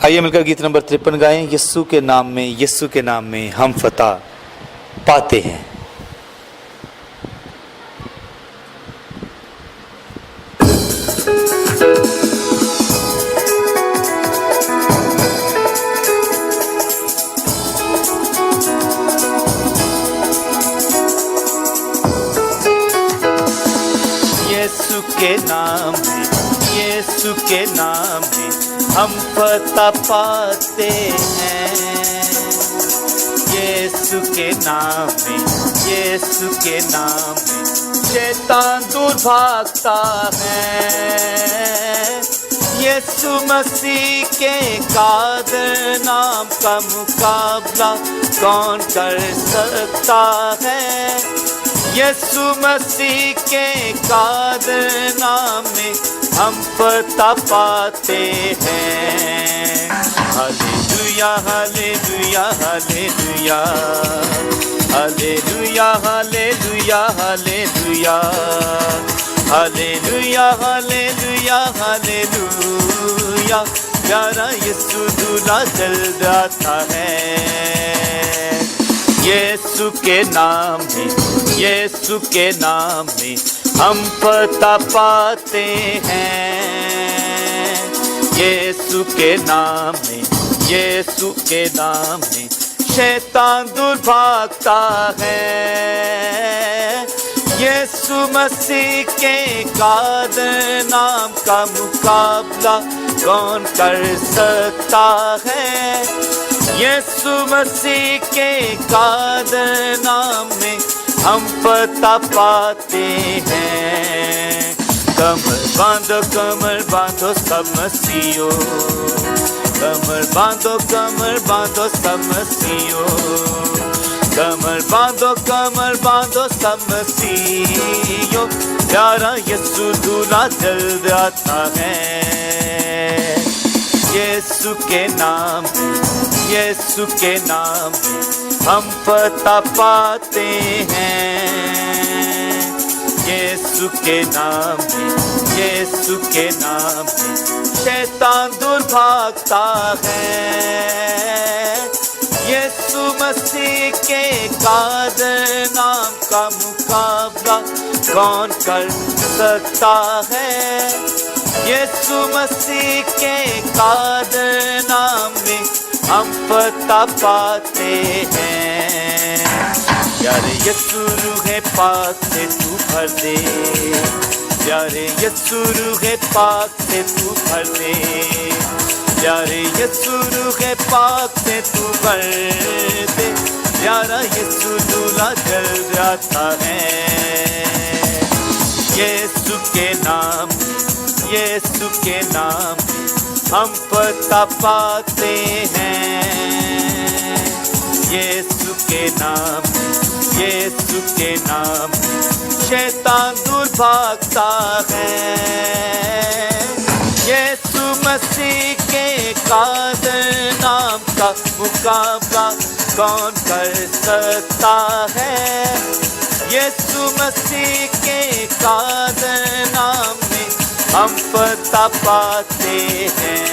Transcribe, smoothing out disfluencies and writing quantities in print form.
आइए मिलकर गीत नंबर 53 गाएं। यीशु के नाम में, यीशु के नाम में हम फतह पाते हैं। यीशु के नाम में, यीशु के नाम में हम फतह पाते हैं। यीशु के नाम में, यीशु के नाम में शैतान दूर भागता है। यीशु मसीह के कादिर नाम का मुकाबला कौन कर सकता है। यीशु मसीह के कादिर नाम में हम फतह पाते हैं। Hallelujah hallelujah hallelujah hallelujah hallelujah hallelujah hallelujah hallelujah hallelujah. प्यारा यीशु दूल्हा जल्द आता है। यीशु के नाम में, यीशु के नाम में हम फतह पाते हैं। यीशु के नाम में, यीशु के नाम में शैतान दूर भागता है। यीशु मसीह के कादिर नाम का मुकाबला कौन कर सकता है। यीशु मसीह के कादिर नाम में हम फतह पाते हैं। कमर बांधो सब मसीहो, कमर बांधो सब मसीहो, कमर बांधो सब मसीहो। प्यारा यीशु दूल्हा जल्द आता है। यीशु के नाम में, यीशु के नाम में हम फतह पाते हैं। यीशु के नाम में, यीशु के नाम में शैतान दूर भागता है। यीशु मसीह के कादिर नाम का मुकाबला कौन कर सकता है। यीशु मसीह के कादिर नाम में हम फतह पाते हैं। प्यारे यीशु रूहे पाक से तू भर दे, प्यारे यीशु रूहे पाक से तू भर दे, प्यारे यीशु रूहे पाक से तू भर दे। प्यारा यीशु दूल्हा जल्द आता है। यीशु के नाम, यीशु के नाम हम फतह पाते हैं। यीशु के नाम, यीशु के नाम शैतान दूर भागता है। यीशु मसीह के कादिर नाम का मुकाबला कौन कर सकता है। यीशु मसीह के कादिर नाम में हम फतह पाते हैं।